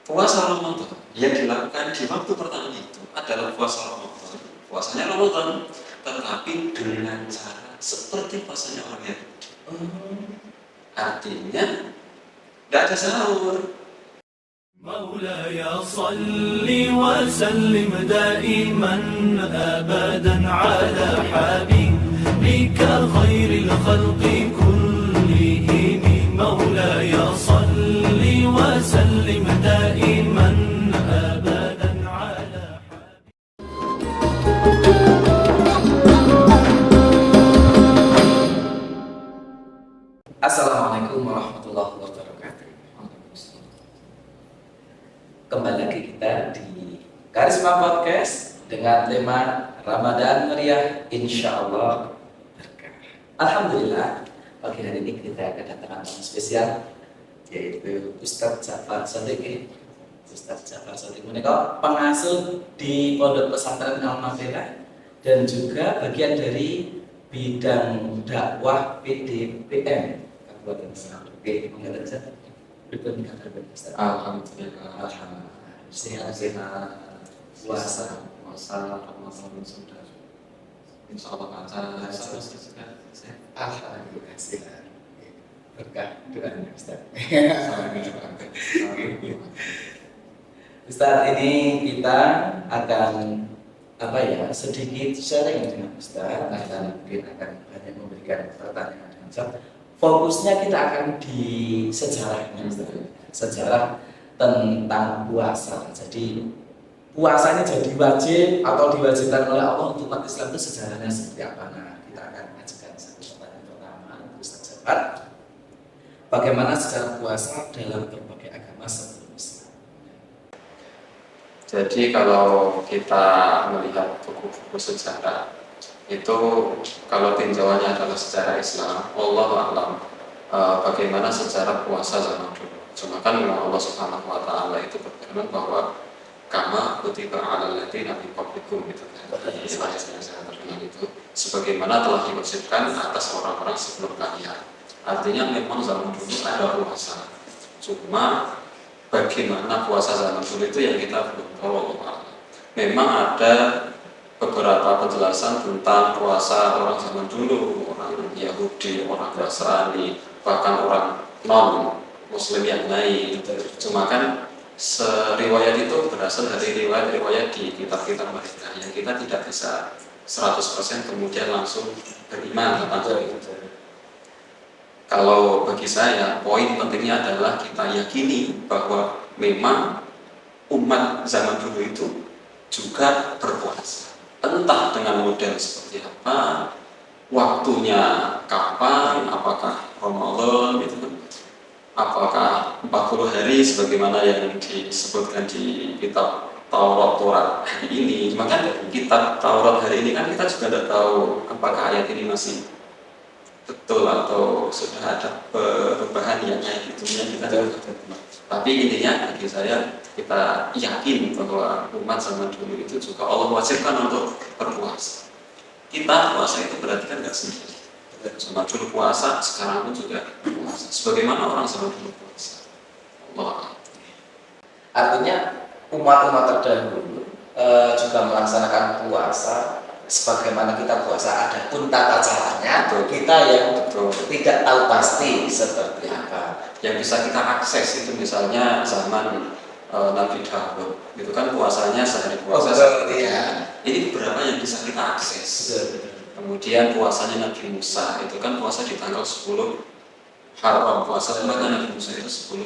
puasa Ramadan yang dilakukan di waktu pertama itu adalah puasa Ramadan, puasanya Ramadan, tetapi dengan cara seperti puasanya orang Yahudi. Artinya tidak ada sahur. مولاي صل وسلم دائما أبدا على حبيبك خير الخلق كلهم مولاي صل وسلم دائما أبدا على Assalamualaikum warahmatullahi wabarakatuh. Kembali lagi kita di Karisma Podcast dengan tema Ramadan Meriah Insyaallah Berkah. Alhamdulillah, pagi hari ini kita kedatangan tamu spesial yaitu Ustadz Ja'far Shadiq. Ustadz Ja'far Shadiq menika pengasuh di Pondok Pesantren Al-Mafirah dan juga bagian dari bidang dakwah PDPM Kabupaten Semarang. Oke, monggo saja. Pripun kabar Ustaz? Alhamdulillah. Sehat-sehat. Puasa Ramadan sudah insya Allah lancar. Alhamdulillah sehat. Berkah doanya Ustaz. Ustaz, ini kita akan sedikit sharing dengan Ustaz. Mungkin akan hanya memberikan pertanyaan dan jawab. Fokusnya kita akan di sejarahnya, sejarah tentang puasa. Jadi puasanya jadi wajib atau diwajibkan oleh Allah untuk umat Islam itu sejarahnya seperti apa? Nah, kita akan ajukan satu pertanyaan pertama, Ustaz Ja'far. Bagaimana sejarah puasa dalam berbagai agama sebelum Islam? Jadi kalau kita melihat buku-buku sejarah itu, kalau tinjauannya adalah sejarah Islam, Wallahu a'lam, bagaimana sejarah puasa zaman dulu. Cuma kan Allah Subhanahu wa taala itu berfirman bahwa kama kutiba 'alal ladzina min qablikum, gitu kan. Istilah yang saya terkenal itu sebagaimana telah diwajibkan atas orang-orang sebelum kalian. Artinya memang zaman dulu ada puasa. Cuma bagaimana puasa zaman dulu itu yang kita belum tahu, Wallahu a'lam. Memang ada beberapa penjelasan tentang puasa orang zaman dulu, orang Yahudi, orang Nasrani, bahkan orang non-Muslim yang lain. Cuma kan riwayat itu berasal dari riwayat-riwayat di kitab-kitab mereka yang kita tidak bisa 100% kemudian langsung beriman tentang hal itu. Kalau bagi saya, poin pentingnya adalah kita yakini bahwa memang umat zaman dulu itu juga berpuasa. Entah dengan model seperti apa, waktunya kapan, apakah Ramadan gitu kan, apakah 40 hari sebagaimana yang disebutkan di kitab Taurat hari ini. Maka kitab Taurat hari ini kan kita juga tidak tahu apakah ayat ini masih betul atau sudah ada perubahan yang kayak gitunya, kita tidak tahu. Tapi intinya bagi saya, kita yakin bahwa umat zaman dulu itu juga Allah wajibkan untuk berpuasa. Kita puasa itu berarti kan nggak sendiri. Zaman dulu puasa, sekarang pun juga puasa. Sebagaimana orang zaman dulu puasa. Allah. Artinya umat-umat terdahulu juga melaksanakan puasa sebagaimana kita puasa, ada pun tata caranya. Betul. Kita yang tidak tahu pasti seperti apa. Yang bisa kita akses itu misalnya zaman Nabi Dawud, itu kan puasanya sehari puasa. Ini beberapa yang bisa kita akses. Kemudian puasanya Nabi Musa, itu kan puasa di tanggal 10 Haram, puasa maka Nabi Musa itu 10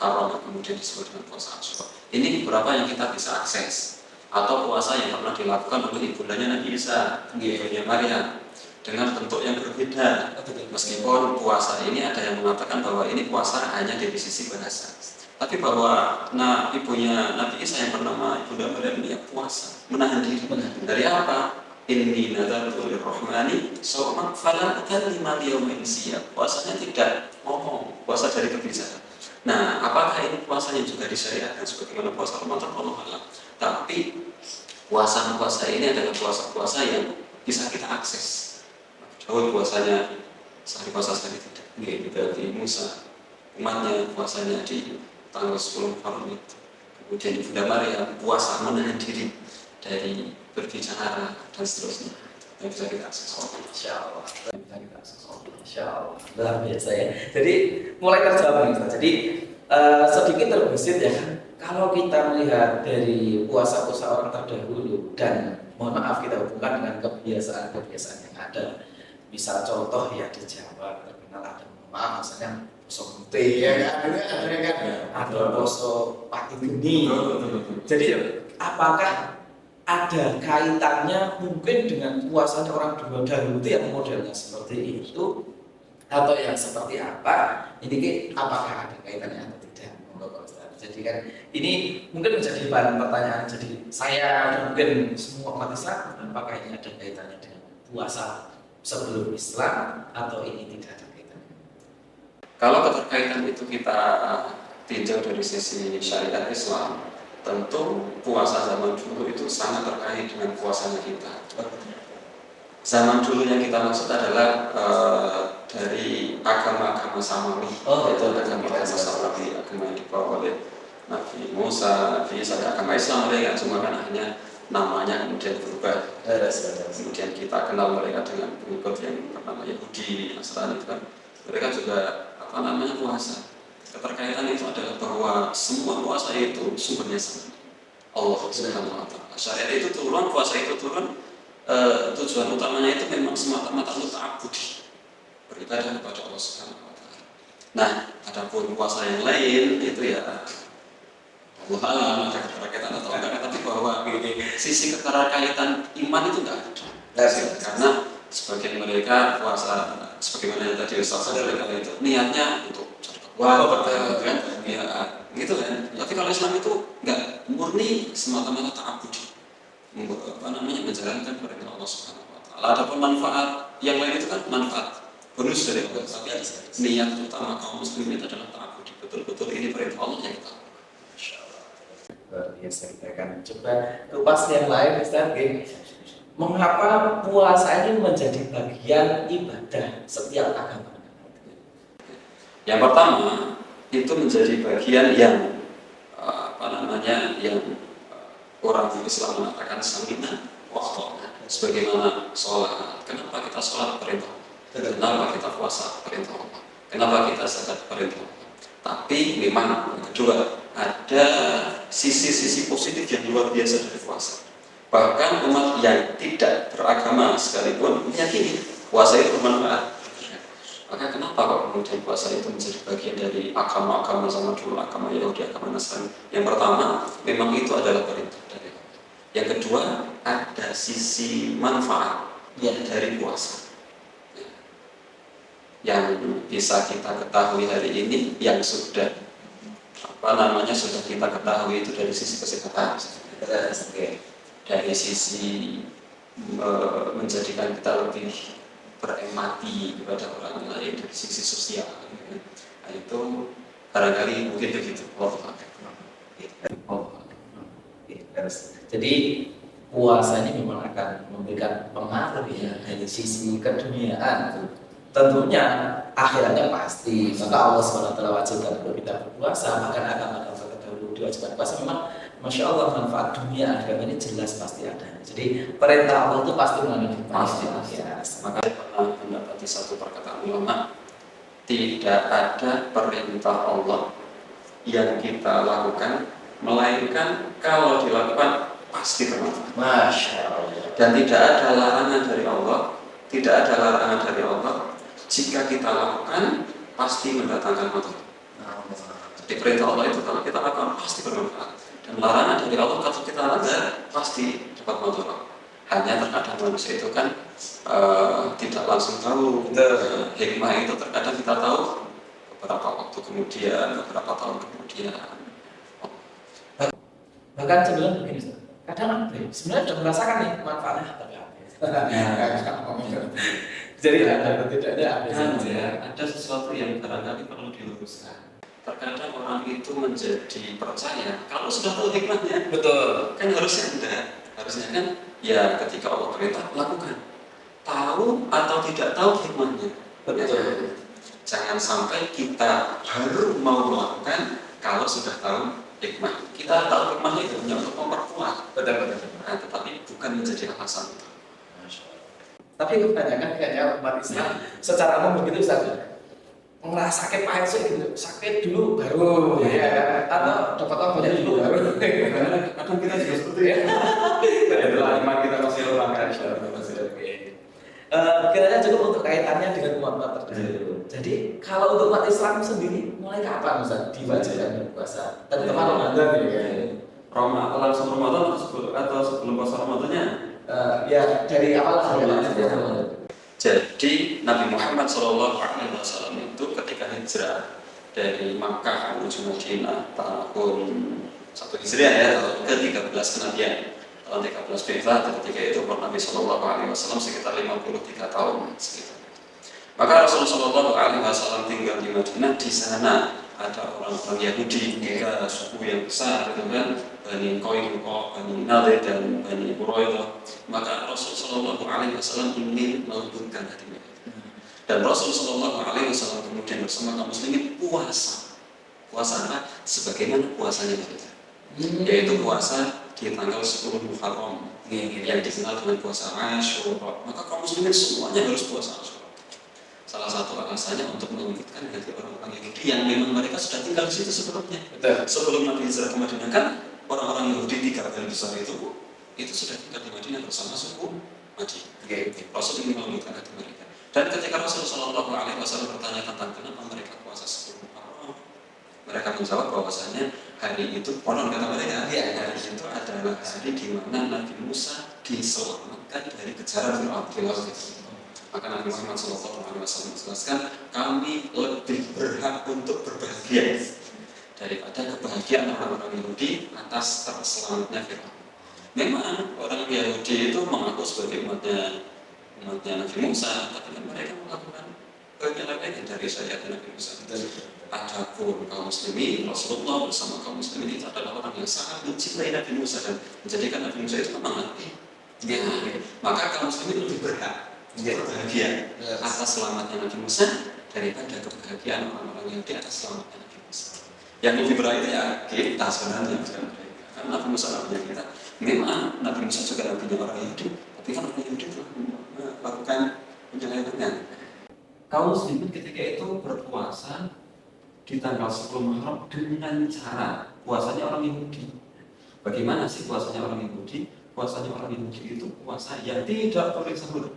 Haram, kemudian disebut dengan puasa Asyura. Ini beberapa yang kita bisa akses. Atau puasa yang pernah dilakukan oleh ibundanya Nabi Isa, ibunya Maryam, dengan bentuk yang berbeda. Meskipun puasa ini ada yang mengatakan bahwa ini puasa hanya dari sisi bahasa, tapi bahwa ibunya Nabi Isa yang bernama Ibunda Maryam ini puasa, menahan diri. Dari apa? Inni nadartu lirrahmani shauman fala ukallima al-yawma insiya. Puasanya tidak ngomong, puasa dari kebiasaan. Nah, apakah ini puasanya juga disyariatkan sebagaimana puasa Ramadan? Allah alam. Tapi puasa-puasa ini adalah puasa-puasa yang bisa kita akses. Dawud puasanya sehari puasa sehari tidak. Berarti Musa umatnya puasanya di tanggal 10 Muharram itu. Kemudian Ibunda Maryam puasa menahan diri dari berbicara dan seterusnya. Yang bisa kita akses. Insya Allah. Bisa kita akses. Insya Allah. Luar biasa ya. Jadi mulai terjawab nih Ustaz. Jadi sedikit terbesit ya kan. Kalau kita melihat dari puasa-puasa orang terdahulu dan mohon maaf kita hubungkan dengan kebiasaan-kebiasaan yang ada. Misal contoh ya di Jawa terkenal ada mohon maaf misalnya poso putih ya kan, ada poso pati geni. Jadi apakah ada kaitannya mungkin dengan puasanya orang dahulu itu yang modelnya seperti itu atau yang seperti apa? Ini apakah ada kaitannya atau tidak? Jadi kan ini mungkin menjadi bahan pertanyaan jadi saya dan mungkin semua umat Islam, apakah ini ada kaitannya dengan puasa sebelum Islam atau ini tidak ada kaitannya? Kalau keterkaitan itu kita tinjau dari sisi syariat Islam, tentu puasa zaman dulu itu sangat terkait dengan puasanya kita. Zaman dulu yang kita maksud adalah dari agama-agama Samawi, yaitu agama Samawi, agama yang dibawa oleh Nabi Musa, Nabi Isa, agama Islam mereka semua kan hanya namanya kemudian berubah. Kemudian kita kenal mereka dengan pengikut yang bernama Yahudi, Nasrani itu kan mereka juga puasa. Keterkaitan itu adalah bahwa semua puasa itu sumbernya sama Allah Subhanahu wa Ta'ala. Syariat itu turun, puasa itu turun, tujuan utamanya itu memang semata-mata untuk ta'abbudi, beribadah kepada Allah Subhanahu wa Ta'ala. Nah, adapun puasa yang lain itu ya Allah alam ada keterkaitan atau enggak, tapi bahwa sisi keterkaitan iman itu enggak ada. Karena sebagian mereka puasa sebagaimana yang tadi Ustaz sampaikan itu niatnya untuk kan? Ya, gitu kan. Tapi kalau Islam itu enggak murni semata-mata ta'abbudi, menjalankan perintah Allah Subhanahu wa Ta'ala. Adapun manfaat yang lain itu kan manfaat bonus dari Allah. Tapi niat utama kaum muslimin itu adalah ta'abbudi. Betul-betul ini perintah Allah yang kita. Biasa kita akan coba kupas yang lain Ustaz. Mengapa puasa ini menjadi bagian ibadah setiap agama? Yang pertama itu menjadi bagian yang yang orang Islam mengatakan samina wa ta'na. Sebagaimana sholat, kenapa kita sholat perintah? Kenapa kita puasa perintah Allah? Kenapa kita zakat perintah Allah? Tapi memang yang kedua ada sisi-sisi positif yang luar biasa dari puasa. Bahkan umat yang tidak beragama sekalipun meyakini puasa itu bermanfaat. Maka kenapa kok kemudian puasa itu menjadi bagian dari agama-agama zaman dulu, agama Yahudi, agama Nasrani? Yang pertama, memang itu adalah perintah dari Allah. Yang kedua, ada sisi manfaat dari puasa. Yang bisa kita ketahui hari ini, yang sudah sudah kita ketahui itu dari sisi kesehatan, dari sisi menjadikan kita lebih berempati kepada orang lain, dari sisi sosial. Nah, itu barangkali mungkin begitu. Jadi puasa ini memang akan memberikan pengaruh ya dari sisi keduniaan. Tentunya akhiratnya pasti. Maka Allah SWT wajibkan untuk kita berpuasa. Bahkan agama-agama terdahulu diwajibkan puasa. Memang Masya Allah manfaat dunia akhirat ini jelas pasti ada. Jadi perintah Allah itu pasti mengandung pasti. Maka pernah mendapati satu perkataan ulama, tidak ada perintah Allah yang kita lakukan melainkan kalau dilakukan pasti bermanfaat. Masya Allah. Dan tidak ada larangan dari Allah, jika kita lakukan pasti mendatangkan mudarat. Jadi perintah Allah itu kalau kita lakukan pasti bermanfaat. Dan larangan dari Allah kalau kita langgar pasti dapat mudarat. Hanya terkadang manusia itu kan tidak langsung tahu hikmah itu. Terkadang kita tahu beberapa waktu kemudian, beberapa tahun kemudian. Bahkan sebenarnya begini, kadang sebenarnya sudah merasakan nih manfaatnya tapi jadi ada tidaknya ada sesuatu yang barangkali perlu diluruskan. Terkadang orang itu menjadi percaya kalau sudah tahu hikmahnya, betul kan harusnya kan ya ketika Allah perintah lakukan, tahu atau tidak tahu hikmahnya, betul. Jangan sampai kita baru mau melakukan kalau kalau sudah tahu hikmah, kita tahu hikmahnya itu hanya untuk memperkuat, Betul. nah, tetapi bukan menjadi alasan itu. Tapi kebanyakan kayaknya umat Islam secara umum begitu Ustaz, ngerasa sakit pahit gitu, sakit dulu baru ya kan, atau dapat obatnya dulu baru. Kadang kita juga seperti itu. Itulah iman kita masih lemah kan. Kiranya cukup untuk kaitannya dengan umat terdahulu. Jadi kalau untuk umat Islam sendiri mulai kapan Ustaz diwajibkan berpuasa? Tadi teman Ramadan ya. Langsung Ramadan atau sebelum puasa Ramadannya? Ya dari awal sampai Jadi Nabi Muhammad SAW itu ketika hijrah dari Makkah menuju Madinah tahun 1 Hijriah ya, tahun ke-13 kenabian, tahun 13 Bi'tsah, ketika itu umur Nabi SAW sekitar 53 tahun sekitar. Maka Rasulullah SAW tinggal di Madinah. Di sana ada orang-orang Yahudi, tiga suku yang besar, gitu kan, Bani Qainuqa, Bani Nadir dan Bani Quraidah. Maka Rasulullah SAW ingin melembutkan hati mereka. Dan Rasulullah SAW kemudian bersama kaum muslimin puasa. Puasa apa? Sebagaimana puasanya mereka, yaitu puasa di tanggal 10 Muharram yang dikenal dengan puasa Asyura. Maka kaum muslimin semuanya harus puasa Asyura. Salah satu alasannya untuk melembutkan hati orang-orang Yahudi yang memang mereka sudah tinggal di situ sebelumnya. Sebelum Nabi hijrah ke Madinah kan orang-orang Yahudi 3 kali besar itu sudah tinggal di Madinah bersama suku Madinah. Rasul ingin melembutkan hati mereka. Dan ketika Rasulullah SAW bertanya tentang kenapa mereka puasa 10 Muharram, mereka menjawab bahwasanya hari itu konon kata mereka, hari itu adalah hari di mana Nabi Musa diselamatkan dari kejaran Firaun. Maka Nabi Muhammad SAW menjelaskan, kami lebih berhak untuk berbahagia daripada kebahagiaan orang-orang Yahudi atas terselamatnya Firaun. Memang orang Yahudi itu mengaku sebagai umatnya Nabi Musa, tapi mereka melakukan penyelewengan dari syariat Nabi Musa. Adapun kaum muslimin, Rasulullah bersama kaum muslimin itu adalah orang yang sangat mencintai Nabi Musa dan menjadikan Nabi Musa itu memang nabi. Maka kaum muslimin lebih berhak berbahagia atas selamatnya Nabi Musa daripada kebahagiaan orang-orang Yahudi atas selamatnya Nabi Musa. Yang lebih berhak itu ya kita sebenarnya, bukan mereka. Karena Nabi Musa nabinya kita. Memang Nabi Musa juga nabinya orang Yahudi, tapi kan orang Yahudi telah melakukan penyelewengan. Kaum muslimin ketika itu berpuasa di tanggal 10 Muharram dengan cara puasanya orang Yahudi. Bagaimana sih puasanya orang Yahudi? Puasanya orang Yahudi itu puasa yang tidak boleh sahur.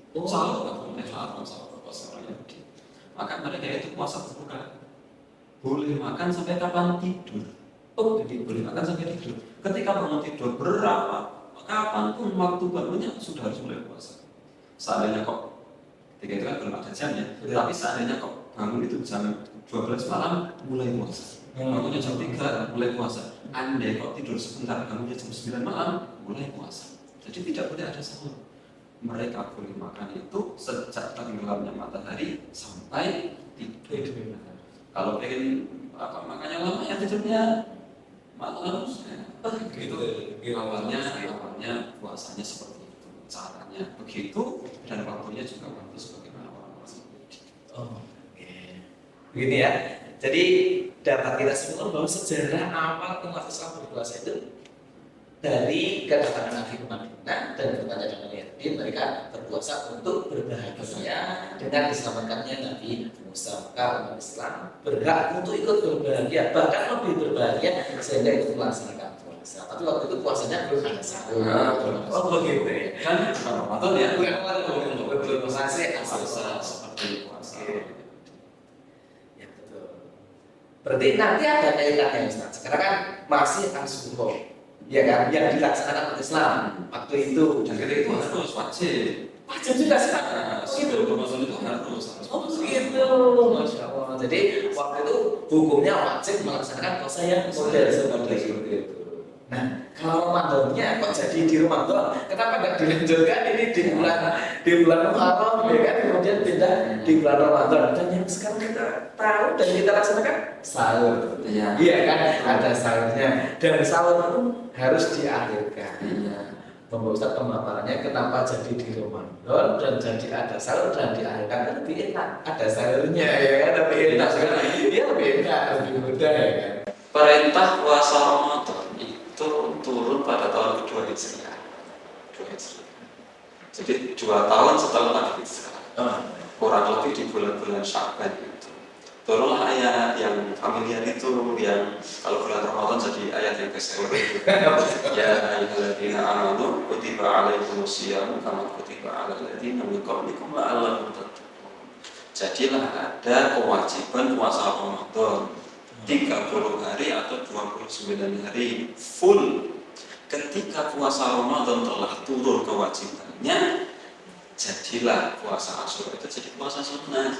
Sahur nggak boleh, haram sahur puasa orang Yahudi. Maka mereka itu puasa berbuka. Boleh makan sampai kapan tidur. Jadi boleh makan sampai tidur. Ketika bangun tidur berapa, kapanpun waktu bangunnya sudah harus mulai puasa. Seandainya kok, ketika itu kan belum ada jamnya, tapi seandainya kok bangun itu jam 12 malam mulai puasa. Bangunnya jam 3 mulai puasa. Andai kok tidur sebentar, bangunnya jam 9 malam mulai puasa. Jadi tidak boleh ada sahur. Mereka boleh makan itu sejak tenggelamnya matahari sampai tidur. Kalau pengen makannya lama ya tidurnya malam. Begitu awalnya puasanya seperti itu, caranya begitu dan waktunya juga waktu sebagaimana orang-orang Yahudi. Begini ya. Jadi dapat kita semua bahwa sejarah awal umat Islam berpuasa itu dari kedatangan Nabi ke Madinah dan bertanya dengan Yahudi, mereka berpuasa untuk berbahagia dengan diselamatkannya Nabi Musa. Maka umat Islam berhak untuk ikut berbahagia, bahkan lebih berbahagia sehingga ikut melaksanakan puasa. Tapi waktu itu puasanya belum ada sahur. Oh begitu ya? Kan Ramadan ya? Betul. Masih Puasa seperti puasa. Ya betul. Berarti nanti ada kaitannya Ustaz. Sekarang kan masih Ashura, ya kan, yang dilaksanakan oleh Islam waktu itu. Dan ketika itu harus wajib. Wajib juga sih. Itu Ramadan itu harus. Oh begitu, Masya Allah. Jadi waktu itu hukumnya wajib melaksanakan puasa yang model seperti itu. Nah, kalau Ramadannya kok jadi di Ramadan, kenapa nggak dilanjutkan ini di bulan Muharram, ya kan? Kemudian pindah di bulan Ramadan. Dan yang sekarang kita tahu dan kita laksanakan sahur, iya kan? Ada sahurnya dan sahur pun harus diakhirkan. Membawa Ustaz pemaparannya kenapa jadi di Ramadan dan jadi ada sahur dan diakhirkan kan lebih enak. Ada sahurnya, ya kan? Lebih enak. Iya lebih enak, lebih mudah, ya kan? perintah puasa Ramadan itu turun pada tahun kedua Hijriah. Jadi 2 tahun setelah Nabi Hijrah, kurang lebih di bulan-bulan Sya'ban itu turunlah ayat yang familiar itu, yang kalau bulan Ramadan jadi ayat yang bestseller itu. Ya ayyuhalladzina amanu kutiba alaikumusiyam kama kutiba alal ladzina min qablikum la'allakum tattaqun. Jadilah ada kewajiban puasa Ramadan 30 hari atau 29 hari full. Ketika puasa Ramadan telah turun kewajibannya, jadilah puasa Asyura itu jadi puasa sunnah.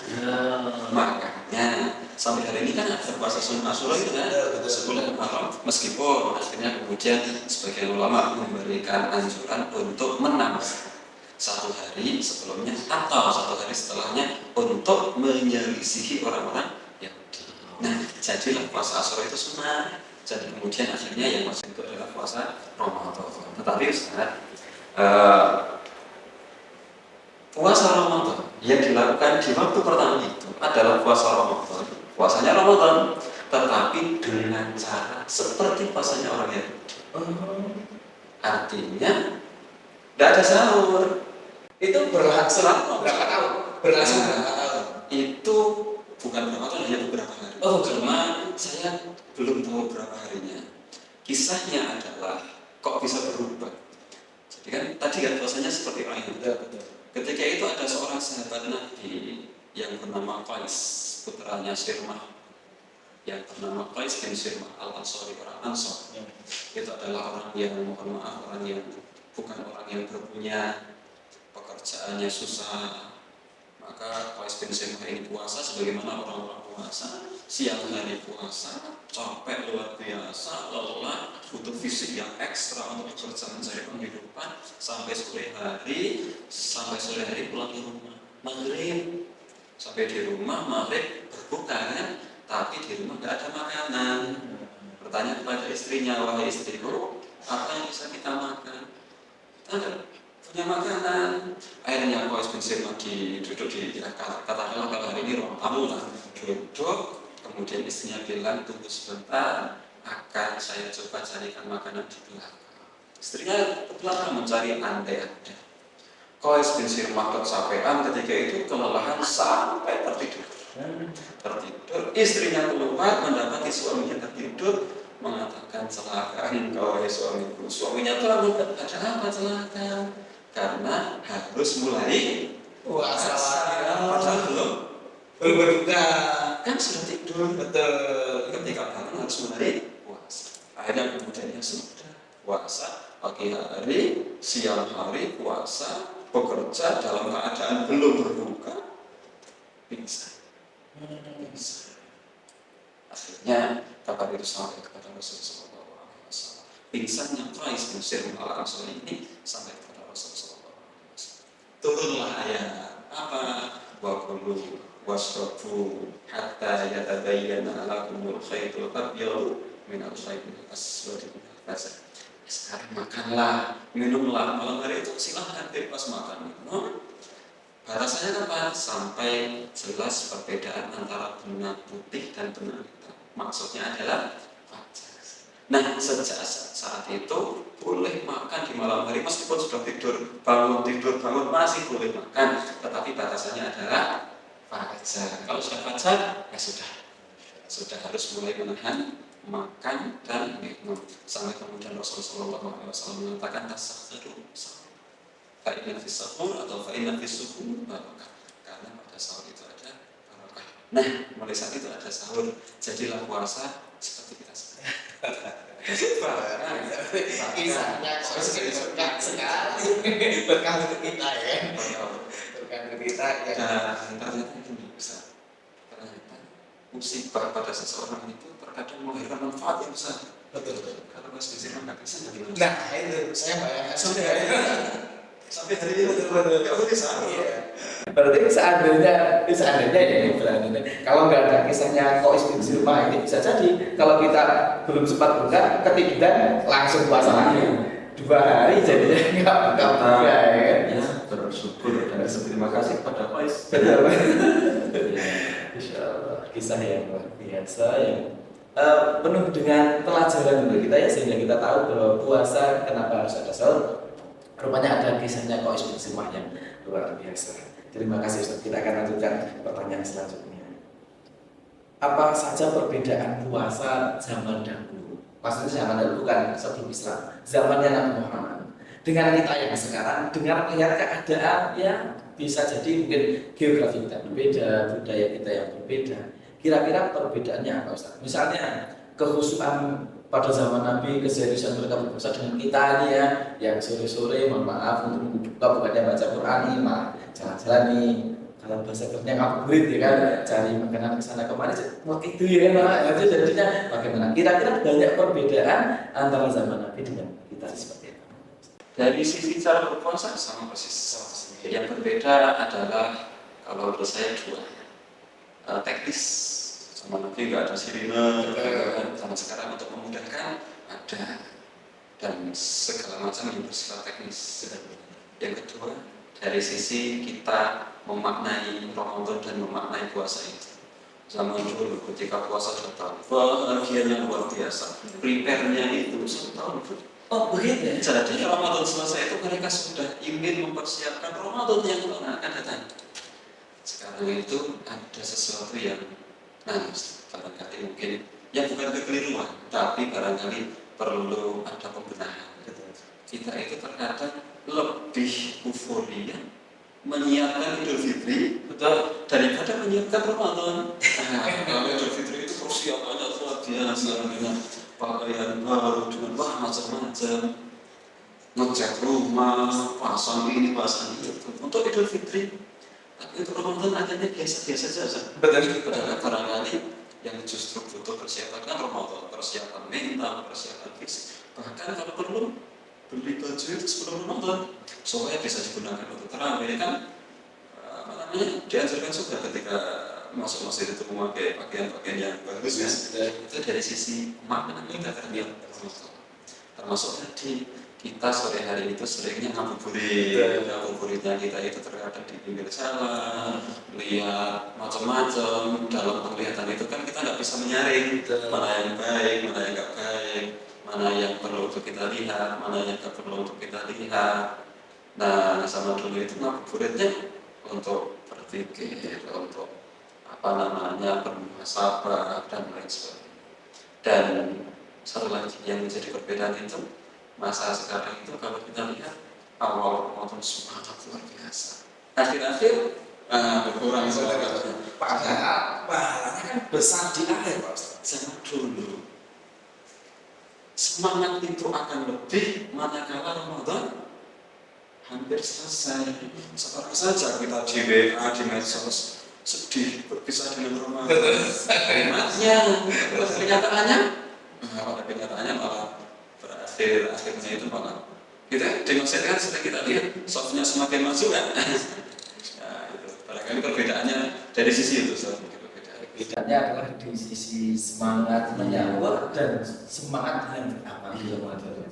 Makanya sampai hari ini kan ada puasa sunnah Asyura itu kan 10 Muharram. Meskipun akhirnya kemudian sebagian ulama memberikan anjuran untuk menambah 1 hari sebelumnya atau 1 hari setelahnya untuk menyelisihi orang-orang Yahudi. Nah, jadilah puasa Asyura itu sunnah. Jadi kemudian akhirnya yang masuk itu adalah puasa Ramadan. Tetapi Ustaz, puasa Ramadan yang dilakukan di waktu pertama itu adalah puasa Ramadan, puasanya Ramadan, tetapi dengan cara seperti puasanya orang Yahudi. Artinya tidak ada sahur. Itu berlangsung berapa tahun? Berlangsung berapa tahun? Itu bukan berapa tahun, hanya beberapa hari. Cuma saya belum tahu berapa harinya. Kisahnya adalah kok bisa berubah. Jadi kan tadi kan puasanya seperti orang Yahudi. Betul. Ketika itu ada seorang sahabat Nabi yang bernama Qais, putranya Sirmah, yang bernama Qais bin Sirmah al-Ansari, orang Ansar. Itu adalah orang yang, mohon maaf, orang yang bukan orang yang berpunya, pekerjaannya susah. Maka Qais bin Sirmah ini puasa sebagaimana orang-orang puasa, siang hari puasa, capek luar biasa, lelah, butuh fisik yang ekstra untuk bekerja mencari penghidupan sampai sore hari pulang ke rumah. Maghrib sampai di rumah, maghrib berbuka kan, tapi di rumah tidak ada makanan. Bertanya kepada istrinya, wahai istriku, apa yang bisa kita makan? Tidak punya makanan. Akhirnya Qais bin Sirmah duduk di katakanlah kalau hari ini ruang tamu lah, duduk. Kemudian istrinya bilang, tunggu sebentar, akan saya coba carikan makanan di belakang. Istrinya ke belakang mencari andai ada. Qais bin Sirmah kecapean ketika itu, kelelahan sampai tertidur. Istrinya keluar mendapati suaminya tertidur, mengatakan, celaka engkau wahai suamiku. Suaminya telah mengatakan, ada apa celaka? Karena harus mulai puasa. Padahal belum berbuka, kan sudah tidur. Betul. Ketika bangun harus mulai puasa. Akhirnya kemudian ya sudah puasa pagi hari, siang hari puasa, bekerja dalam keadaan belum berbuka, pingsan. Akhirnya kabar itu sampai kepada Rasulullah SAW. Pingsannya Qais bin Sirmah al-Ansari ini sampai kepada Rasulullah SAW. Turunlah ayat apa? Wa kulu wasrabu hatta yatabayyana lakumul khaytul abyadu minal khaytil aswadi minal fajr. Sekarang makanlah, minumlah. Malam hari itu silahkan bebas makan minum. Batasannya kapan? Sampai jelas perbedaan antara benang putih dan benang hitam. Maksudnya adalah fajar. Nah, sejak saat itu boleh makan di malam hari meskipun sudah tidur bangun masih boleh makan. Tetapi batasannya adalah fajar. Kalau sudah fajar, ya sudah harus mulai menahan makan dan minum. Sampai kemudian Rasulullah SAW mengatakan tasahharu. Fa'inna fis sahur atau fa'inna fis suhur barakah. Karena pada sahur itu ada barakah. Nah, mulai saat itu ada sahur. Jadilah puasa seperti kita sekarang. Kisahnya berkah sekali. Berkah untuk kita ya. Berkah untuk kita ya. Dan ternyata itu bisa. Ternyata musibah pada seseorang itu terkadang melahirkan manfaat yang besar. Betul. Kalau Mas Bisir nggak bisa jadi. Nah, itu saya bayangkan sampai hari ini betul-betul nggak boleh sama. Iya. Berarti seandainya ya berarti kalau nggak ada kisahnya Qais bin Sirmah ini bisa jadi kalau kita belum sempat buka ketiduran langsung puasa lagi 2 hari jadinya nggak buka ya kan. Ya, bersyukur dan berterima kasih kepada Qais. Benar. Insyaallah kisah yang luar biasa yang penuh dengan pelajaran untuk kita ya, sehingga kita tahu bahwa puasa kenapa harus ada sahur. Rupanya ada kisahnya kok istimewa yang luar biasa. Terima kasih Ustaz. Kita akan lanjutkan pertanyaan selanjutnya. Apa saja perbedaan puasa zaman dahulu? Maksudnya zaman dahulu bukan sebelum Islam, zamannya Nabi Muhammad dengan kita yang sekarang, dengan melihat keadaan yang bisa jadi mungkin geografi kita berbeda, budaya kita yang berbeda. Kira-kira perbedaannya apa Ustaz? Misalnya kekhusyuan pada zaman Nabi, keseriusan mereka berpuasa dengan kita ini ya, yang sore-sore mohon maaf untuk buka bukannya baca Quran nih, malah jalan-jalan nih. Kalau bahasa kerja ngabuburit ya kan, cari makanan ke sana kemari, mau itu ya kan, itu jadinya bagaimana? Kira-kira banyak perbedaan antara zaman Nabi dengan kita seperti itu. Dari sisi cara berpuasa sama persis. Yang berbeda adalah kalau menurut saya dua, teknis. Sama Nabi nggak ada sirine, sama sekarang untuk memudahkan ada, dan segala macam yang bersifat teknis. Yang kedua, dari sisi kita memaknai Ramadan dan memaknai puasa itu. Zaman dulu ketika puasa datang, bahagianya luar biasa. Prepare-nya itu 1 tahun. Oh begitu ya? Jadi Ramadan selesai itu mereka sudah ingin mempersiapkan Ramadan yang akan datang. Sekarang itu ada sesuatu yang barangkali mungkin yang bukan kekeliruan, tapi barangkali perlu ada pembenahan. Kita itu terkadang lebih euforia menyiapkan Idul Fitri daripada menyiapkan Ramadan. Kalau Idul Fitri itu persiapannya luar biasa dengan pakaian baru, dengan macam-macam, ngecat rumah, pasang ini, pasang itu. Untuk Idul Fitri, tapi untuk Ramadan adanya biasa-biasa saja. Betul. Padahal barangkali yang justru butuh persiapan kan Ramadan, persiapan mental, persiapan fisik. Bahkan kalau perlu beli baju itu sebelum Ramadan supaya bisa digunakan untuk tarawih kan. Diajarkan juga ketika masuk masjid itu memakai pakaian-pakaian yang bagus kan. Itu dari sisi makna kita termasuk tadi kita sore hari itu seringnya ngabuburitnya kita itu terkadang di pinggir jalan, lihat macam-macam. Dalam penglihatan itu kan kita nggak bisa menyaring mana yang baik, mana yang nggak baik, mana yang perlu untuk kita lihat, mana yang nggak perlu untuk kita lihat. Nah, sama dulu itu ngabuburitnya untuk berpikir, untuk bermuhasabah dan lain sebagainya. Dan satu lagi yang menjadi perbedaan itu, masa sekarang itu kalau kita lihat awal Ramadan semangat luar biasa, akhir-akhir berkurang semangatnya. Padahal pahalanya kan besar di akhir Pak Ustaz. Zaman dulu semangat itu akan lebih manakala Ramadan hampir selesai. Sekarang saja kita di WA, di medsos sedih berpisah dengan Ramadan. Kenyataannya malah akhirnya itu malah kita demonstrasi kan sudah kita lihat softnya semakin maju kan. Nah, itu barangkali perbedaannya dari sisi itu Perbedaannya adalah di sisi semangat menyambut dan semangat yang beramal di Ramadan.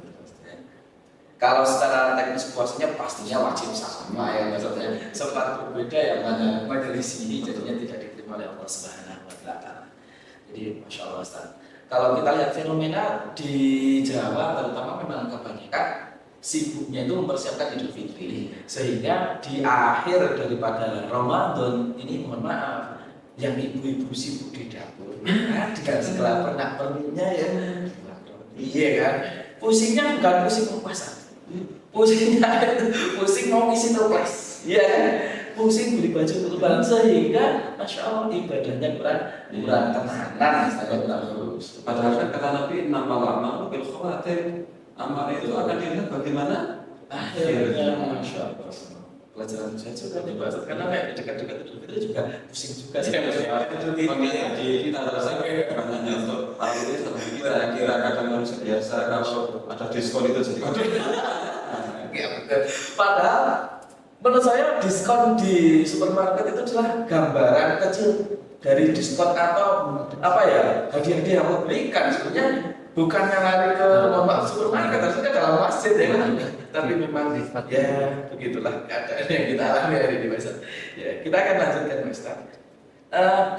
Kalau secara teknis puasanya pastinya wajib sama ya maksudnya. Sempat berbeda yang mana menyelisih jadinya tidak diterima oleh Allah Subhanahu wa taala. Jadi Masya Allah Ustaz. Kalau kita lihat fenomena di Jawa terutama memang kebanyakan sibuknya itu mempersiapkan Idul Fitri, sehingga di akhir daripada Ramadan ini mohon maaf yang ibu-ibu sibuk di dapur dengan segala pernak-perniknya ya. Iya kan, pusingnya bukan pusing mau puasa, pusing mau isi toples, iya kan, pusing beli baju untuk lebaran, sehingga Masya Allah ibadahnya kurang tenanan, kurang lurus. Padahal kan kata Nabi, nama lama bil khawatir, amal itu akan dilihat bagaimana akhirnya. Masya Allah, pelajaran saya juga dibahas karena kayak dekat-dekat itu juga pusing juga sih. Makanya kita rasa hanya untuk kita kira kadang manusia biasa kalau ada diskon itu jadi padahal menurut saya diskon di supermarket itu adalah gambaran kecil dari diskon atau apa ya hadiah-hadiah yang diberikan. Sebenarnya bukannya lari ke supermarket, harusnya dalam masjid ya kan. Tapi memang ya begitulah keadaan yang kita alami hari ini Mas. Ya, kita akan lanjutkan Mas.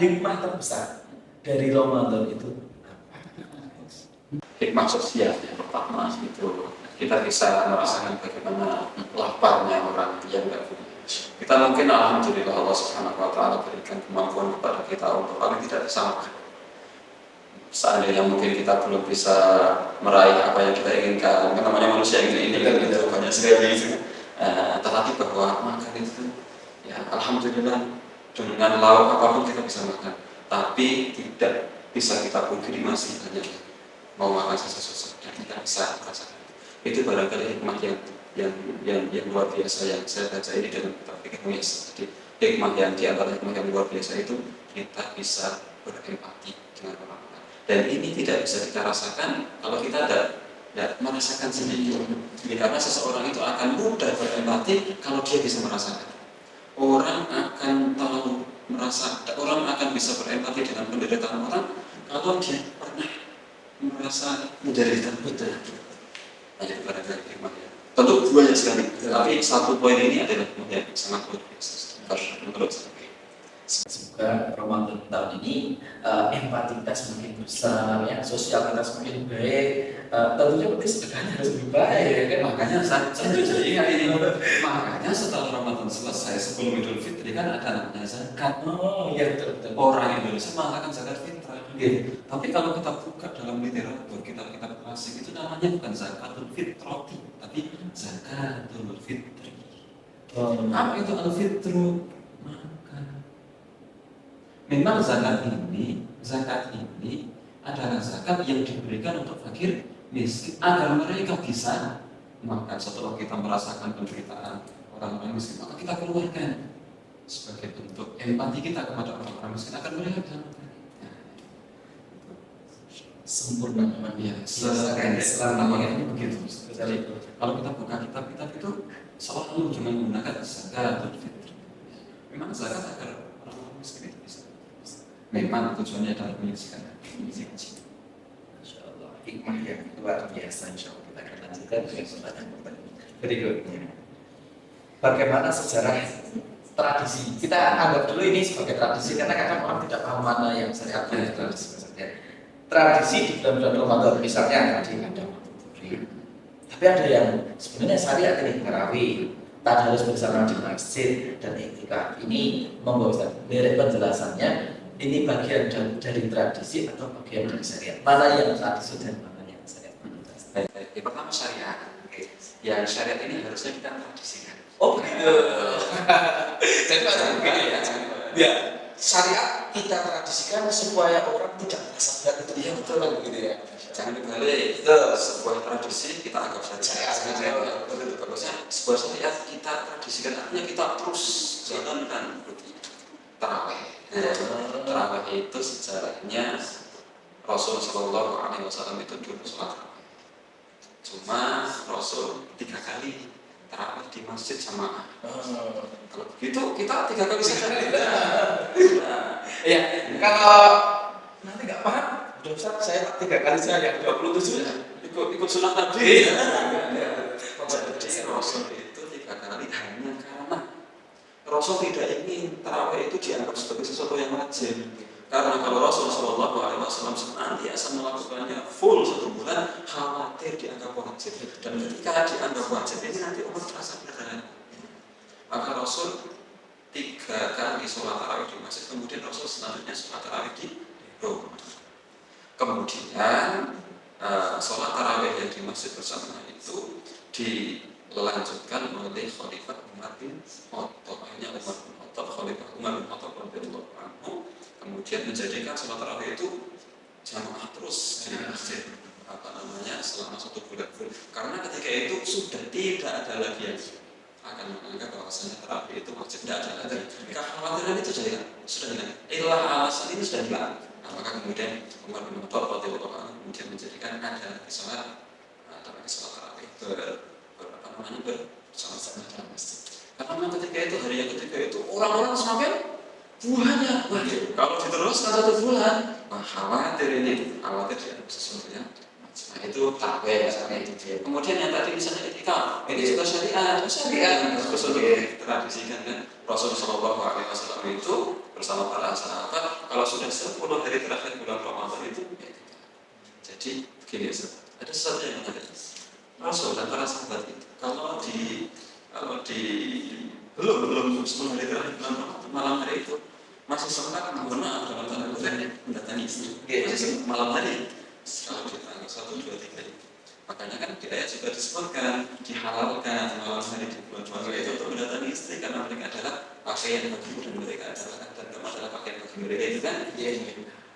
Hikmah terbesar dari Ramadan itu apa? hikmah sosial yang pertama itu kita bisa merasakan bagaimana laparnya orang yang nggak punya. Kita mungkin alhamdulillah Allah Subhanahu Wa Taala berikan kemampuan kepada kita untuk paling tidak bisa makan. Seandainya mungkin kita belum bisa meraih apa yang kita inginkan, kan namanya manusia ini gitu, banyak sekali gitu. Tetapi bahwa makan itu ya alhamdulillah dengan lauk apapun kita bisa makan, tapi tidak bisa kita pungkiri masih hanya mau makan sesuatu dan kita bisa merasakan itu barangkali hikmah yang luar biasa yang saya baca ini dalam kitab fikih Muyassar. Jadi hikmah yang di antara hikmah yang luar biasa itu kita bisa berempati dengan orang lain, dan ini tidak bisa kita rasakan kalau kita tidak merasakan sendiri. Karena seseorang itu akan mudah berempati kalau dia bisa merasakan. Orang akan bisa berempati dengan penderitaan orang kalau dia pernah merasa menderita betul. Nah, itu barangkali hikmahnya. Tentu banyak sekali, tapi satu poin ini adalah yang sangat luar biasa menurut saya. Semoga Ramadan tahun ini empati kita semakin besar, ya, sosial kita semakin baik. Tentunya berarti sedekahnya harus lebih baik, ya kan? Makanya makanya setelah Ramadan selesai sebelum Idul Fitri kan ada namanya zakat. Oh iya betul. Orang Indonesia mengatakan zakat fitrah. Gitu. Tapi kalau kita buka dalam literatur kita klasik itu namanya bukan zakatul fitrati, tapi zakatul fitri. Apa itu al-fitru? Memang zakat ini adalah zakat yang diberikan untuk fakir miskin agar mereka bisa makan. Setelah kita merasakan penderitaan orang-orang miskin, maka kita keluarkan sebagai bentuk empati kita kepada orang-orang miskin agar mereka bisa makan. Sempurna memang ya, selama ini begitu. Jadi kalau kita buka kitab-kitab itu selalu cuma menggunakan zakatul fitri. Memang zakat agar orang-orang miskin itu bisa. Memang tujuannya adalah menyisihkan. Masya Allah, hikmah yang luar biasa. Insya Allah kita akan lanjutkan dengan kesempatan berikutnya. Bagaimana sejarah tradisi? Kita anggap dulu ini sebagai tradisi karena kadang orang tidak paham mana yang syariat dan tradisi. Tradisi di bulan-bulan Ramadan misalnya tadi ada waktu. Tapi ada yang sebenarnya syariat ini tarawih, tadarus bersama di masjid dan iktikaf. Ini membawa mirip penjelasannya. Ini bagian dari tradisi atau bagian dari syariat? Mana yang tradisi dan mana yang syariat? Yang pertama syariat. Yang syariat ini harusnya kita tradisikan. Oh begitu. Jadi begini ya. Ya, syariat kita tradisikan supaya orang tidak merasa berat itu. Iya betul begitu ya. Jangan dibalik. Sebuah tradisi kita anggap syariat. Bagusnya sebuah syariat kita tradisikan, artinya kita terus jalankan tarawih. Tarawih itu sejarahnya Rasulullah SAW itu dulu sholat tarawih. Cuma Rasul 3 kali tarawih di masjid jamaah. Kalau begitu kita 3 kali saja. Iya. Kalau nanti nggak paham, udah Ustaz, saya 3 kali saja, 27 ikut sunnah Nabi. Jadi Rasul itu 3 kali hanya karena Rasul tidak ingin tarawih itu dianggap sebagai sesuatu yang wajib. Karena kalau Rasul SAW senantiasa melakukannya full 1 bulan, khawatir dianggap wajib. Dan ketika dianggap wajib ini nanti umat terasa berat. Maka Rasul 3 kali sholat tarawih di masjid, kemudian Rasul selanjutnya sholat tarawih di rumah. Kemudian sholat tarawih yang di masjid bersama itu dilanjutkan oleh Khalifah Umar bin Khattab. Akhirnya Khalifah Umar bin Khattab radhiyallahu anhu kemudian menjadikan sholat tarawih itu jamaah terus di masjid selama 1 bulan full. Karena ketika itu sudah tidak ada lagi yang akan menganggap bahwasanya tarawih itu wajib, tidak ada lagi. Kekhawatiran itu sudah hilang. Alasan ini sudah hilang. Maka kemudian Umar bin Khattab radhiyallahu anhu kemudian menjadikan ada lagi sholat tarawih bersama-sama dalam masjid. Karena memang ketika itu, hari yang ketika itu orang-orang semakin buahnya. Kalau diteruskan 1 bulan, khawatir dianggap sesuatu yang nah itu tarawih misalnya itu. Kemudian yang tadi misalnya iktikaf, ini juga syariat untuk tradisikan kan. Rasulullah SAW itu bersama para sahabat kalau sudah 10 hari terakhir bulan Ramadan itu jadi Gini, ada sesuatu yang menarik. Rasul dan para sahabat itu, kalau di belum 10 hari terakhir malam hari itu masih sempat mohon maaf dalam tanda kutip mendatangi istri. Masih malam hari kalau ditanya 1, 2, 3 itu. Makanya kan di ayat juga disebutkan dihalalkan malam hari di bulan puasa itu untuk mendatangi istri karena mereka adalah pakaian bagimu dan mereka adalah pakaian bagi mereka itu kan.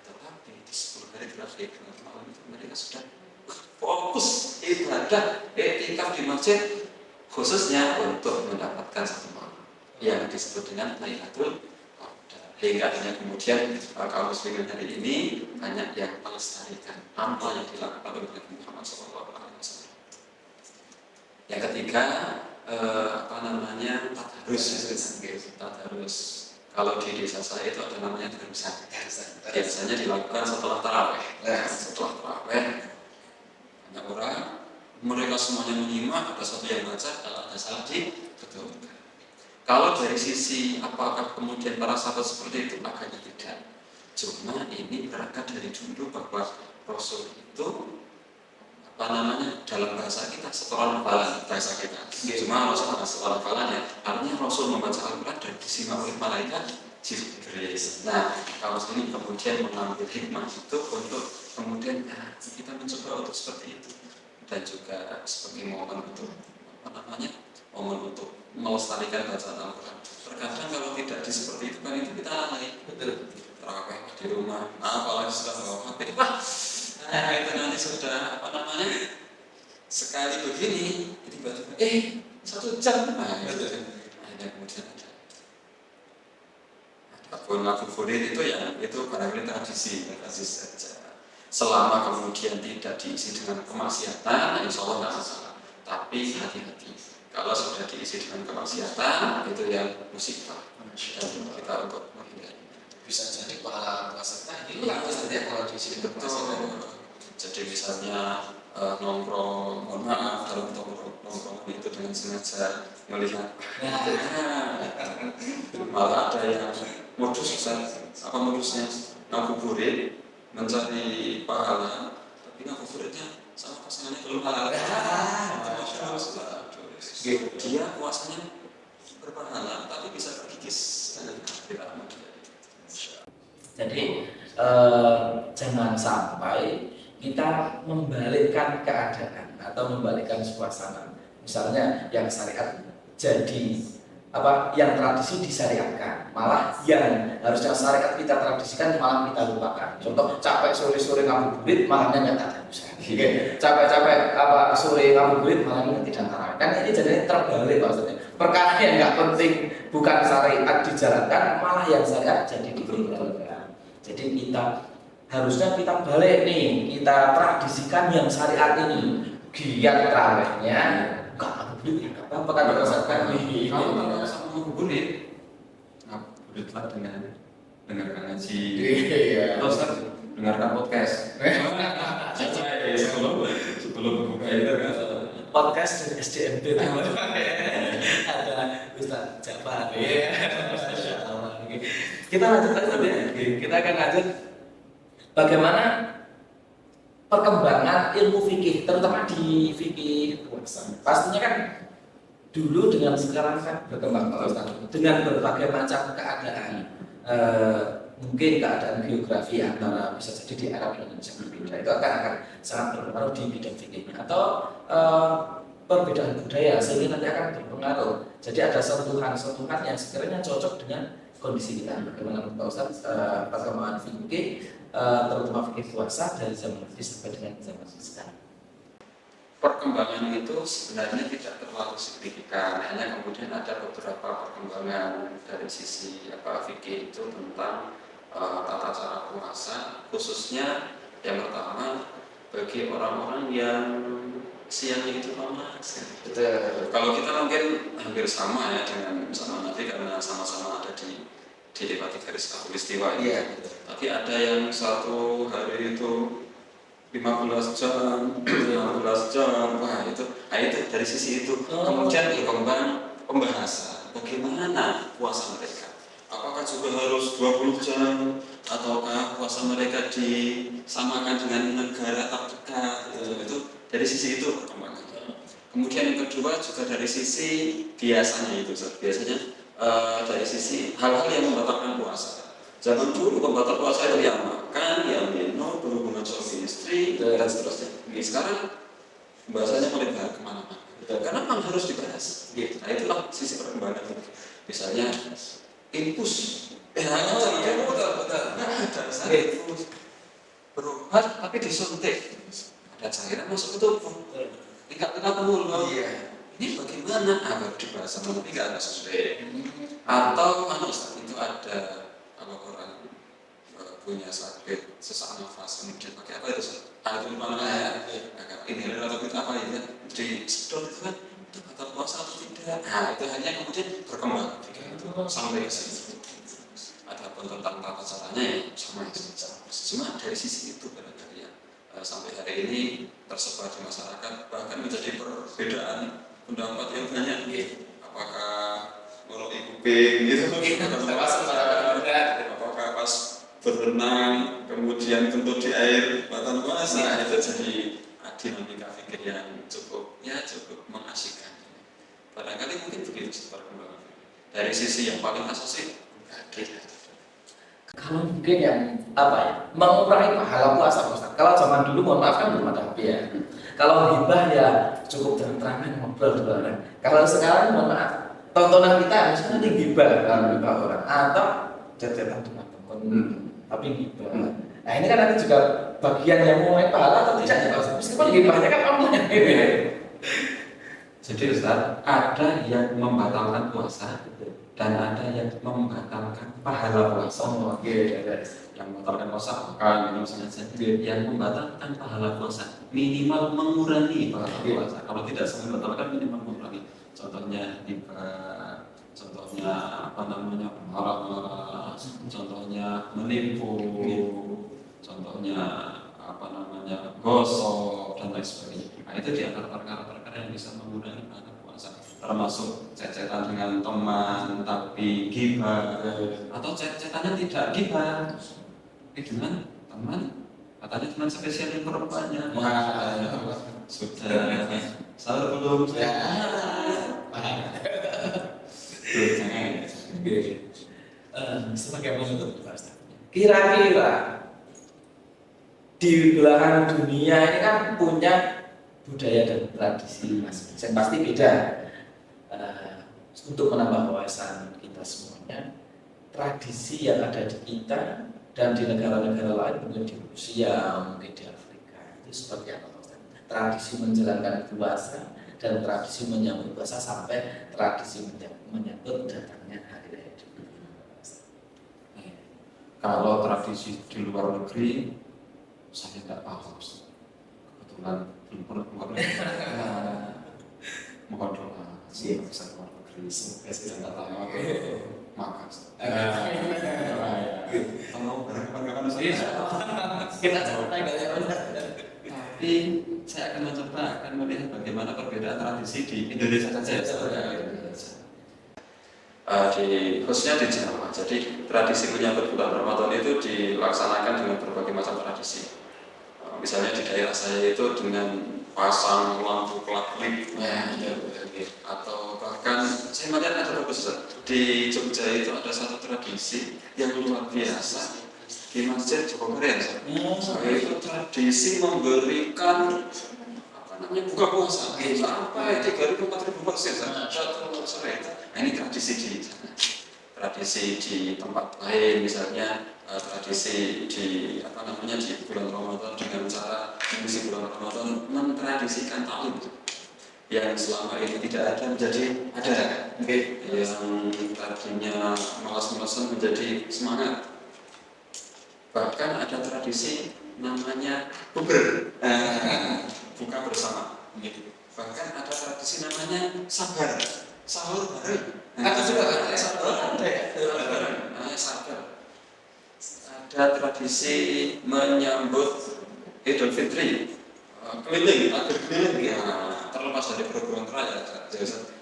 Tetapi di 10 hari terakhir malam itu mereka sudah fokus ibadah i'tikaf di masjid khususnya untuk mendapatkan satu malam yang disebut dengan Lailatul Qadar. Hingga akhirnya kemudian kaum muslimin hari ini banyak yang melestarikan apa yang dilakukan oleh Nabi Muhammad SAW. Yang ketiga tadarus. Kalau di desa saya itu ada namanya darusan. Biasanya dilakukan setelah tarawih. Setelah tarawih banyak orang, mereka semuanya menyimak, ada satu yang baca, kalau ada salah dibetulkan. Kalau dari sisi apakah kemudian para sahabat seperti itu, agaknya tidak. Cuma ini berangkat dari dulu bahwa Rasul itu dalam bahasa kita setoran hafalan bahasa kita. Cuma Rasul ada setoran hafalan ya, artinya Rasul membaca Al-Quran dan disimak oleh malaikat Jibril. Nah, kalau ini kemudian mengambil hikmah itu untuk kemudian kita mencoba untuk seperti itu, dan juga sebagai momen untuk momen untuk melestarikan bacaan Al-Quran. Terkadang kalau tidak seperti itu kan itu kita lalai. Terawih di rumah, apalagi sudah bawa HP, itu nanti sudah sekali begini, tiba-tiba 1 jam, akhirnya kemudian ada ngabuburit itu barangkali tradisi saja. Selama kemudian tidak diisi dengan kemaksiatan, insya Allah tidak masalah. Tapi hati-hati, kalau sudah diisi dengan kemaksiatan, itu yang musibah. Dan kita untuk menghindari. Bisa jadi pahala puasa kita hilang kalau diisi dengan kemaksiatan. Jadi misalnya nongkrong, mohon maaf dalam nongkrong itu dengan sengaja melihat, malah ada yang modusnya ngabuburit mencari pahala, tapi ngabuburitnya sama pasangannya belum halal. Dia puasanya berpahala, tapi bisa terkikis. Jadi jangan sampai kita membalikkan keadaan atau membalikkan suasana. Misalnya yang syariat jadi yang tradisi disyariatkan, malah yang harusnya syariat kita tradisikan malah kita lupakan. Contoh, capek sore-sore ngabuburit malahnya nggak tadarus. Capek-capek sore ngabuburit malahnya tidak tarawih. Kan ini jadi terbalik maksudnya. Perkara yang nggak penting bukan syariat dijalankan, malah yang syariat jadi ditinggalkan. Jadi harusnya kita balik nih, kita tradisikan yang syariat ini. Giat tarawihnya enggak ngabuburit, apa kan berdasarkan nih. Kalau sama ngabuburit lah dengan dengarkan ngaji, terus dengarkan podcast. Sebelum buka itu kan podcast dari SDMT ada Ustaz Jafar. Kita lanjut ya. Kita akan lanjut bagaimana perkembangan ilmu fikih, terutama di fikih puasa. Pastinya kan dulu dengan sekarang kan berkembang dengan berbagai macam keadaan. Mungkin keadaan geografi antara bisa jadi di Arab dan Indonesia berbeda, itu akan sangat berpengaruh di bidang fikihnya, atau perbedaan budaya sehingga nanti akan berpengaruh. Jadi ada sentuhan-sentuhan yang sekiranya cocok dengan kondisi kita. Bagaimana Pak Ustaz perkembangan fikih, terutama fikih puasa dari zaman Nabi sampai dengan zaman sekarang? Perkembangan itu sebenarnya tidak terlalu signifikan, hanya kemudian ada beberapa perkembangan dari sisi fikih itu tentang tata cara puasa, khususnya yang pertama bagi orang-orang yang siangnya itu lama. Kalau kita mungkin hampir sama ya dengan sama Nabi karena sama-sama ada dilewati garis khatulistiwa ini. Tapi ada yang satu hari itu 15 jam, wah itu dari sisi itu. Kemudian berkembang pembahasan bagaimana puasa mereka. Apakah juga harus 20 jam ataukah puasa mereka disamakan dengan negara terdekat? Dari sisi itu perkembangan. Kemudian yang kedua juga dari sisi biasanya itu, biasanya dari sisi hal-hal yang membatalkan puasa. Zaman dulu pembatal puasa itu yang makan, yang minum, berhubungan suami istri, dan seterusnya. Sekarang bahasanya mulai kemana-mana. Karena memang harus dibahas. Nah itulah sisi perkembangan. Misalnya infus, berobat tapi disuntik, ada cairan masuk ke tubuh. Tidak kena mulu. Ini bagaimana? Agak dibahas sama tapi nggak suntik. Atau itu ada orang punya sakit sesak nafas kemudian pakai apa itu? Itu mana ya? Ini atau kita apa ya? Di sedot itu kan batal puasa atau tidak? Nah itu hanya kemudian berkembang sampai ke sini. Adapun tentang tata caranya ya sama. Cuma dari sisi itu barangkali ya sampai hari ini tersebar di masyarakat bahkan menjadi perbedaan pendapat yang banyak. Apakah ngorok kuping gitu? Apakah pas berenang kemudian kentut di air batal puasa? Itu jadi dinamika pikir yang cukup mengasyikkan. Barangkali mungkin begitu perkembangan. Dari sisi yang paling asasi kalau mungkin yang mengurangi pahala puasa Ustaz. Kalau zaman dulu mohon maaf kan belum ada HP ya. Kalau hibah ya cukup terang-terangan ngobrol bareng. Kalau sekarang mohon maaf, tontonan kita misalnya ini hibah orang atau jajan teman-teman tapi hibah. Nah ini kan nanti juga bagian yang mengurangi pahala atau tidak ya Ustaz. Meskipun hibahnya kan online. Jadi Ustaz, ada yang membatalkan puasa dan ada yang membatalkan pahala puasa. Yang membatalkan puasa makan, minum sengaja. Yang membatalkan pahala puasa minimal mengurangi pahala puasa. Kalau tidak membatalkan minimal mengurangi. Contohnya contohnya marah-marah, contohnya menipu, contohnya gosok dan lain sebagainya. Nah itu di antara perkara-perkara yang bisa mengurangi pahala puasa. Termasuk cecetan dengan teman tapi gibah atau cecetannya tidak gibah dengan teman katanya teman spesial yang perempuannya sudah sahur belum sebagai penutup kira-kira di belahan dunia ini kan punya budaya dan tradisi masing-masing pasti beda. Untuk menambah wawasan kita semuanya, tradisi yang ada di kita dan di negara-negara lain, mungkin di Rusia, mungkin di Afrika, itu seperti apa? Tradisi menjalankan puasa dan tradisi menyambut puasa sampai tradisi menyambut datangnya hari raya Idul Fitri. Kalau tradisi di luar negeri, saya tidak paham. Kebetulan belum pernah keluar negeri. Mohon doa, semoga bisa keluar negeri, semoga bisa datang makan. Kalau kapan-kapan Kita coba tapi saya akan melihat bagaimana perbedaan tradisi di Indonesia saja. Khususnya di Jawa. Jadi tradisi menyambut bulan Ramadan itu dilaksanakan dengan berbagai macam tradisi. Misalnya di daerah saya itu dengan pasang lampu kelap-kelip, atau bahkan saya melihat ada bagus di Jogja itu ada satu tradisi yang luar biasa di Masjid Joko Korea. Itu tradisi memberikan buka puasa sampai 3.000-4.000 porsi sore. Nah, ini tradisi di sana. Tradisi di tempat lain misalnya tradisi di di bulan Ramadan dengan cara mengisi bulan Ramadan mentradisikan tahun yang selama ini tidak ada menjadi ada, yang tadinya malas-malasan menjadi semangat. Bahkan ada tradisi namanya buber, buka bersama. Bahkan ada tradisi namanya sabar, sahur bareng. Ada juga kan? Sabar. Ada tradisi menyambut Idul Fitri, keliling, agar keliling, terlepas dari program raya.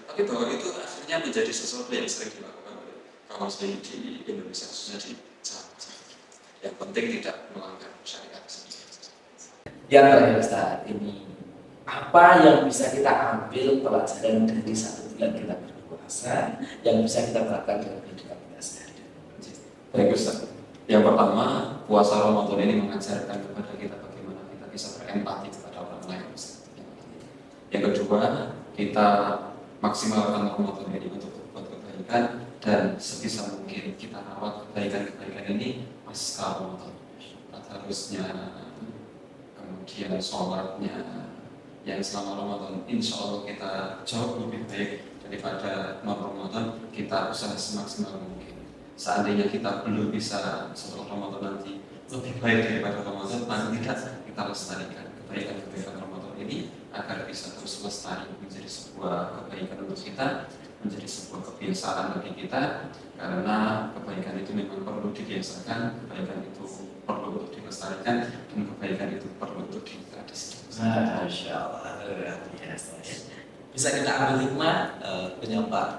Tapi bahwa itu akhirnya menjadi sesuatu yang sering dilakukan oleh kawan saya di Indonesia, khususnya di Jawa. Yang penting tidak melanggar syariat. Yang terakhir Ustaz, ini apa yang bisa kita ambil pelajaran dari 1 bulan kita berpuasa yang bisa kita terapkan dalam kehidupan kita sehari-hari. Baik Ustaz. Yang pertama, puasa Ramadan ini mengajarkan kepada kita bagaimana kita bisa berempati kepada orang lain. Yang kedua, kita maksimalkan Ramadan ini untuk berbuat kebaikan dan sebisa mungkin kita rawat kebaikan-kebaikan ini pasca Ramadan. Tadarusnya, kemudian sholatnya, yang selama Ramadan insya Allah kita jauh lebih baik daripada non-Ramadan. Kita usaha semaksimal mungkin. Seandainya kita belum bisa setelah Ramadan nanti lebih baik daripada Ramadan, paling tidak kita lestarikan kebaikan-kebaikan Ramadan ini agar bisa terus lestari menjadi sebuah kebaikan untuk kita, menjadi sebuah kebiasaan bagi kita, karena kebaikan itu memang perlu dibiasakan, kebaikan itu perlu untuk dilestarikan, dan kebaikan itu perlu untuk ditradisikan. Masya Allah, luar biasa. Bisa kita ambil hikmah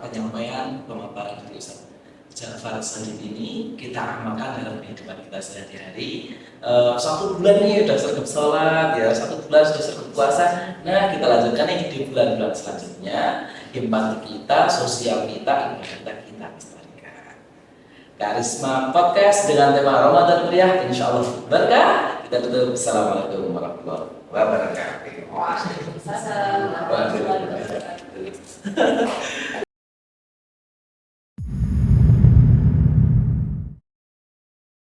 penyampaian pemaparan dari Ustaz Ja'far Sajid ini kita amalkan dalam kehidupan kita sehari-hari. 1 bulan ini sudah sergap sholat, ya 1 bulan sudah sergap puasa. Nah, kita lanjutkan ini di bulan-bulan selanjutnya. Empati kita, sosial kita, ibadah kita lestarikan. Karisma Podcast dengan tema Ramadan Meriah, insya Allah berkah. Kita tutup. Assalamualaikum warahmatullahi wabarakatuh.